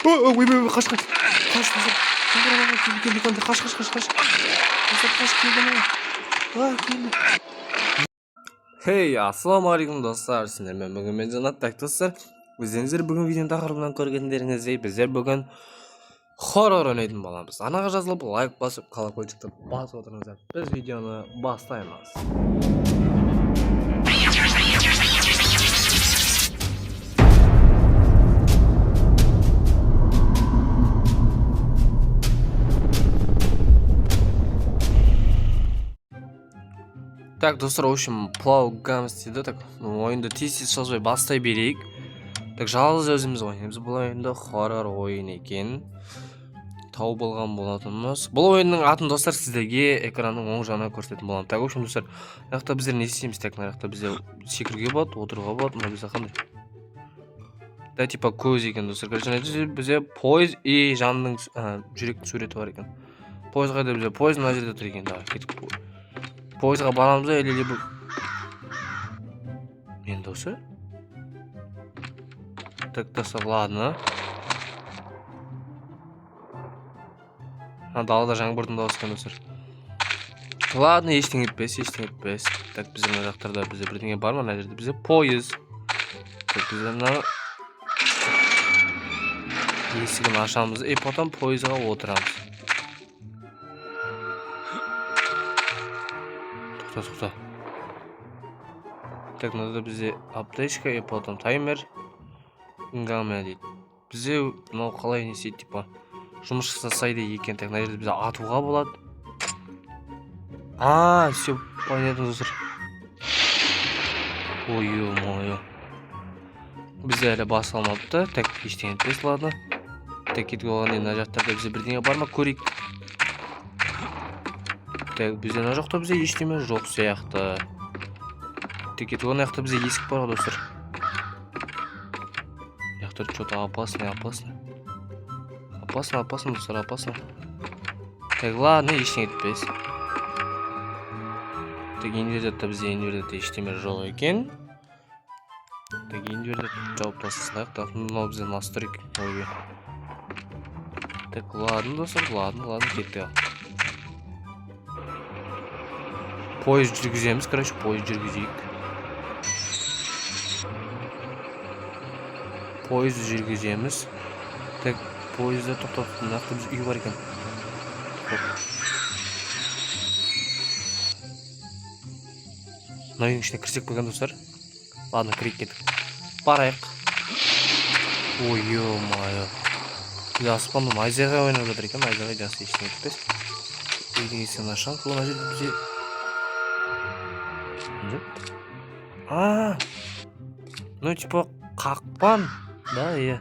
Ой, қаш. Хей, ассалаумағалейкум достар, сіздермен бүгін мен Жанат достар. Өздеріңіздер бүгін видеоның тақырыбынан көргендеріңіздей біздер бүгін хоррор ойнайтын боламыз. Анаға жазылып лайк басып колокольчикті басып отырыңыздар. Біз видеоны бастаймыз. Так, достар, в общем, плаугамыз дейді. Так, ойынды тез-тез созбай бастай берейік. Так, жалғыз өзіміз ойнаймыз. Бұл ойында хоррор ойын екен. Тау болған болатынымыз. Бұл ойынның атын достар сіздерге экранның оң жағына көрсететін боламын. Так, в общем, достар, мынақта біздер не істейміз? Так, мынақта бізде секіруге болады, отыруға болады. Мына бізде қандай? Да, типа көз екен, достар. Короче, бізде пойыз и жанның жүректің суреті бар екен. Пойыз қайда бізде? Пойыз мына жерде тұр екен. Давай, кетіп пойызға барамыз ба, или бұл? Енді осы? Так, достар, ладно. Далада жаңбырдың дауысы екен, достар. Ладно, ештеңе етпес. Так, бізде мына жақтарда бізде бірдеңе бар ма? Мына жерде бізде пойыз. Так, бізде мына есігін ашамыз, и потом пойызға отырамыз. Тоқта. Так, мынада бізде аптечка, и потом таймер. Ингалмен дейді. Бізде мынау қалай не істейді, типа жұмыс жасайды екен. Так, мына жерде бізде атуға болады. Все понятно, достар. Ой-ой-ой. Бізде әлі бас алмапты. Так, ештеңе етпес, ладно. Так, кетіп қалған мына жақтарда бізде бірдеңе бар ма, көрейік. Так, бізде мына жақта бізде ештеңе жоқ сияқты. Так, кетіп қалған жақта бізде есік бар ғой, достар. Яқтар что-то опасный. Опасно, достар, опасно. Так, ладно, ештеңе етпес. Так, инверторда бізде инверторда ештеңе жоқ екен. Так, инверторды жауып тастасақ. Так, мынау бізде настройки. Ой. Так, ладно, достар, ладно, кетті. Пойыз жүргіземіз, короче, пойыз жүргізейік. Пойызды жүргіземіз. Так, пойызда тоқтатып, нақты біз үй бар екен. Мына үйдің ішіне кірсек болған, достар. Ладно, кірейік кеттік. Барайық. Ой-ой-ой. Біз аспанның айзаға ойнап жатыр екен, айзаға жасы ештеңе етпес. Үйдің есігін ашамыз. Бұл жерде бізде ну типа қақпан. Да, иә.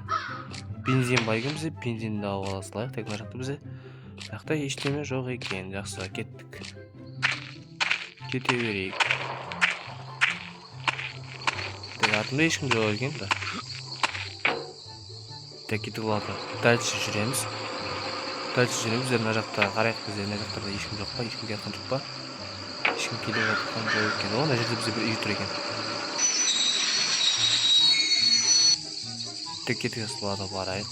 Бензин бар екен, бізде бензинді алып ала салайық. Так, мына жақта бізде жақта ештеме жоқ екен. Жақсы, кеттік. Кете берейік. Так, артында ешкім жоқ екен да. Так, кетіп ладно. Дальше жүреміз. Біздер мына жақта қарайық, біздер мына жақтарда ешкім жоқ па, ешкім келген жоқ па. Ешкім келіп жатқан жоқ екен. Мына жерде бізде бір үй тұр екен. Так, кетіп ладно, барайық.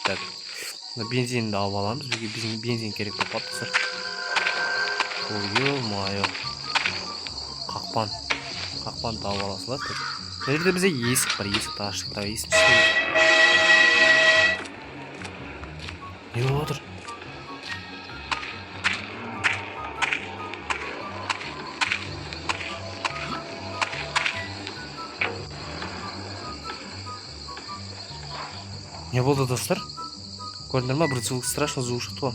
Так, бензинді алып аламыз. Бізге бензин керек болып қалыптыр. Ой-ой-ой. Қақпанды алып аласыздар. Мына жерде бізде есік бар, есікті аштық та, есік түскен. Не болып отыр? Не болды, достар? Көрдіңдер ма? Бір звук, страшно звук шықты ғой.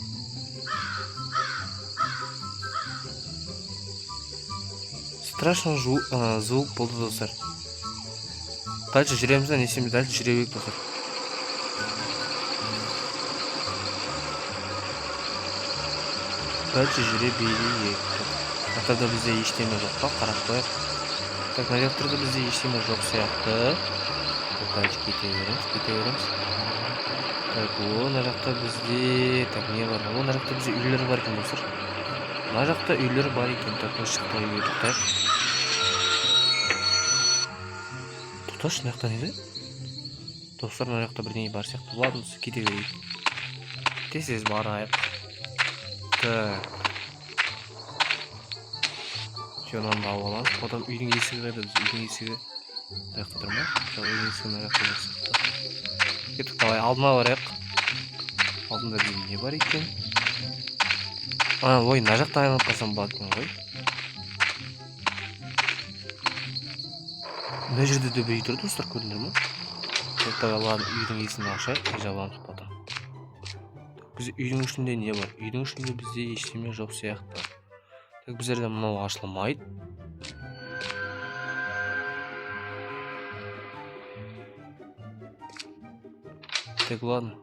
Страшно звук болды, достар. Дальше жүреміз да, несеміз дальше жүре берейік, достар. Дальше жүре берейік. Мынақтарда бізде ештеме жоқ па? Қарап қояйық. Так, мына жақтарда бізде ештеме жоқ сияқты. Дальше кете береміз. Так, мына жақта бізде... Так, не бар? Мына жақта бізде үйлер бар екен, достар. Мына жақта үйлер бар екен. Так, шықпай тоқтайық. Тоқташы, мына жақта не де? Достар, мына жақта бірдеңе бар сияқты. Ладно, кете берейік. Тез барайық. Так. Жонаны алып аламыз. Потом үйдің есігі қайда? Біз үйдің есігі мына жақта тұр ма? Үйдің есігі мына жақта сияқты. Кеттік, давай алдына барайық. Алдында не бар екен? Ой, мына жақта айналып қалсам болады екен ғой. Мына жерде де бір үй тұр, достар, көрдіңдер ме? Ладно, үйдің есігін ашайық, жабамыз потом. Біз үйдің ішінде не бар? Үйдің ішінде бізде ештеме жоқ сияқты. Так, біздерде мынау ашылмайды. Так, ладно.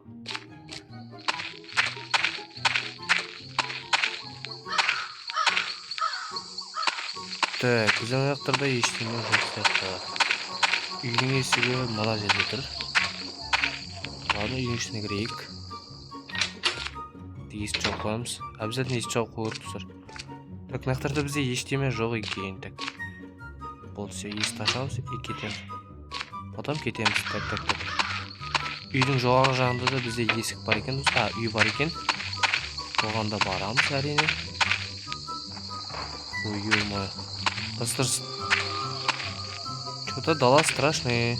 Так, біздің аяқтарда ештеме жоқ сияқты. Үйдің есігі мына жерде тұр. Ладно, үйдің ішіне кірейік. Есік жауып қоямыз. Обязательно есік жауып қойып тұрсыр. Так, мына жақтарда бізде ештеме жоқ екен. Так. Болды, все, есікті ашамыз и кетеміз. Потом кетеміз. Так. Үйдің жоғарғы жағында да бізде есік бар екен, достар. Үй бар екен. Оғанда барамыз, әрине. Ой, ё-моё. Достар, что-то дала страшный.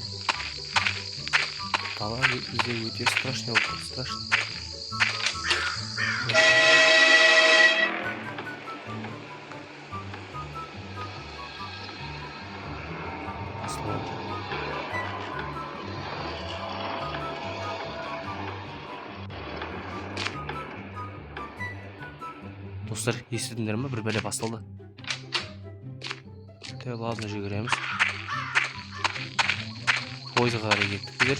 Дала бізде өте страшный болып тұр, страшный. Достар, естідіңдер ме? Бір бәле басталды. Так, ладно, жүгіреміз. Пойызға қарай кеттік біздер.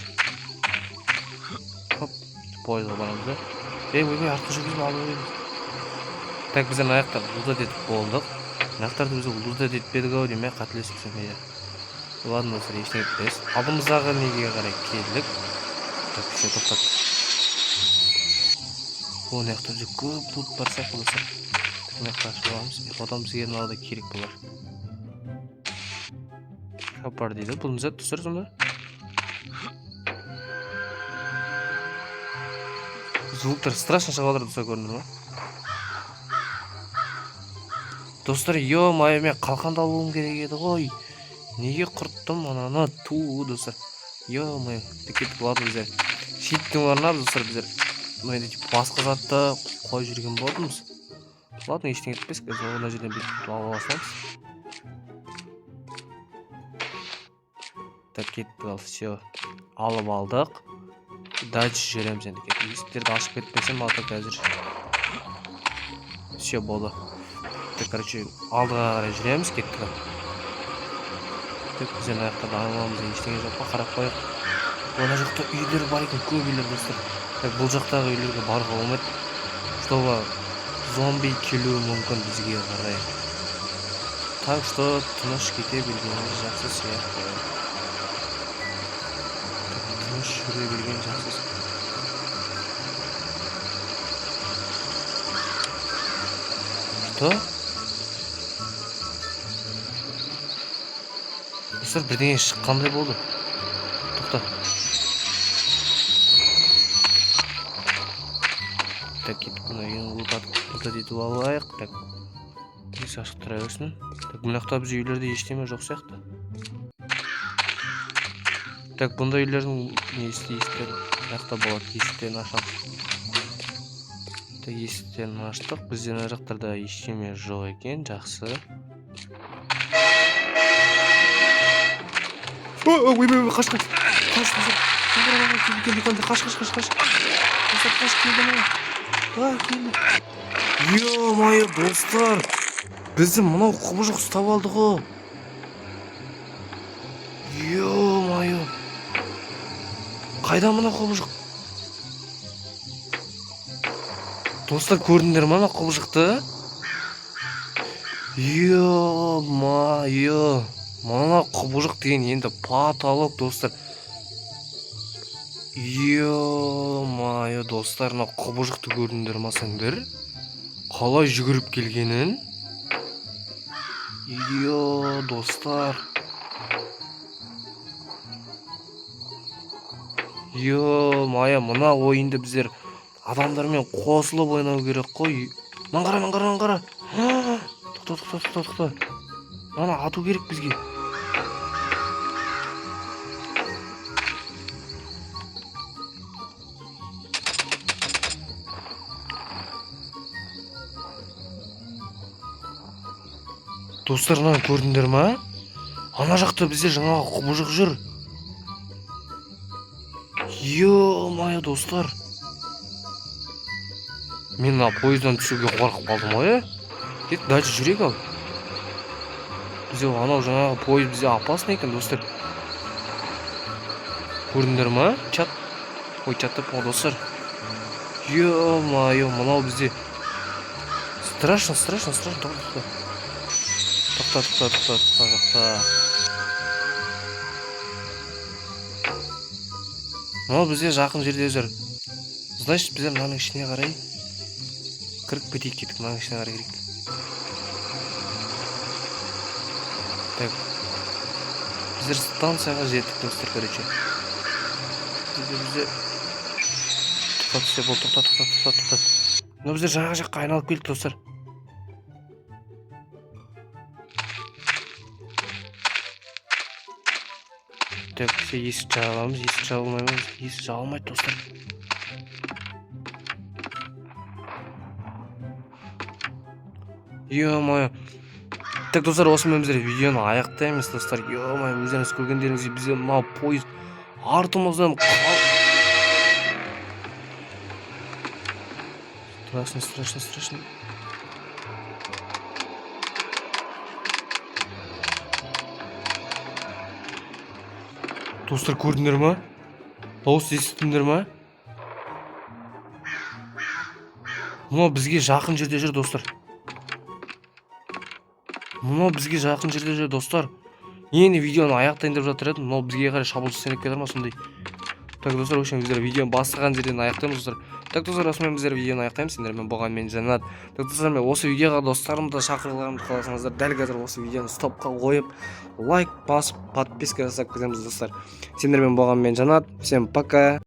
Хоп, пойызға барамыз да. Ойбай, артқа жүргізіп алып өреміз. Так, бізден аяқтар ұлдат етіп болдық. Аяқтарды бізде ұлдат етпедік ау демей қателесіпсем еді. Ладно, достар, ештеңе етпес. Алдымыздағы неге қарай келдік. Так, все, тоқтат. Ол аяқтар жүр көп бұлт бар сияқты, достар. Аяқтар ашып аламыз. Потом бізге мынада керек болар. Капар дейді. Бұл нізет түсір сонда. Звуктар страшно шығып отыр, достар, көрдіңдер ме? Достар, ё-моё, мен қалқанды алуым керек еді ғой. Неге құрттым ананы? Ту, достар. Ё-моё, кеттік, ладно, біздер. Шиттің орнына, достар, біздер. Мына басқа затты қойып жүрген болдымыз. Ладно, ештеңе етпес, қазір мына жерден бүйтіп алып алсамыз. Так, кеттік ал, все. Алып алдық. Дальше жүреміз енді. Есіктерді ашып кетпесем, аты қазір. Все, болды. Так, короче, алдыға қарай жүреміз, кеттік. Так, бізден аяқтарды аламыз, ештеңе жоққа қарап қойық. Ona жақта үйлер бар екен, көп үйлер, достар. Так, бұл жақтағы үйлерге баруға болмайды. Чтобы зомби келуі мүмкін бізге қарай. Так что тыныш кете бергеніміз жақсы сияқты. Тыныш жүре берген жақсы. Что? Достар, бірдеңе шыққандай болды. Тоқта. Так, кеттік, мұны ең ұлта детіп алайық. Так, есік ашық тұра берсін. Так, мына жақта біз үйлерде ештеме жоқ сияқты. Так, бұнда үйлердің есіктері мына жақта болады. Есіктерін ашамыз. Так, есіктерін аштық. Бізде мына жақтарда ештеме жоқ екен, жақсы. Ой, қаш. Ё-моё, достар, бізді мынау құбыжық ұстап алды ғой. Ё-моё, қайда мына құбыжық? Достар, көрдіңдер ме мына құбыжықты? Ё-моё, мына құбыжық деген енді паталық, достар. Ё-моё, достар, мына құбыжықты көрдіңдер ме сендер? Қалай жүгіріп келгенін? Ё, достар. Мая, мына ойынды біздер адамдармен қосылып ойнау керек қой. Маңғара. Тоқта. Ана ату керек бізге. Достар, мына көрдіңдер ма? Ана жақта бізде жаңағы құбыжық жүр. Мая, достар. Мен мына пойыздан түсуге қорқып қалдым ғой. Кет, дальше жүрек ал. Бізде анау жаңағы пойыз бізде опасный екен, достар. Көрдіңдер ма? Чаттап қал, достар. Мая, мынау бізде страшно. Тоқта. Мынау бізде жақын жерде жүр. Значит, біздер мынаның ішіне қарай кіріп кетейік, кеттік, мынаның ішіне қарай керек. Так. Біздер станцияға жеттік, достар, короче. Бізде тоқтат. Но біздер жаңа жаққа айналып келдік, достар. Так, все есік жағаламыз, есік жағылмаймыз, есік жағылмайды, достар. Мая. Так, достар, осымен біздер видеоны аяқтаймыз, достар. Мая, өздеріңіз көргендеріңізге бізде мына пойыз артымыздан страшно. Достар, көрдіңдер ма? Дауыс естідіңдер ма? Мынау бізге жақын жерде жүр, достар. Енді видеоны аяқтайын деп жатыр едім. Мынау бізге қарай шабуыл жасап кетер ма сондай? Так, достар, общем, біздер видеоны бастаған жерден аяқтаймыз, достар. Так, достар, осымен біздер видеоны аяқтаймыз. Сендермен болған мен Жанат. Так, достар, мен осы видеоға достарымды шақырғанымды қаласаңыздар, дәл қазір осы видеоны стопқа қойып, лайк басып, подписка жасап кетеміз, достар. Сендермен болған мен Жанат. Всем пока.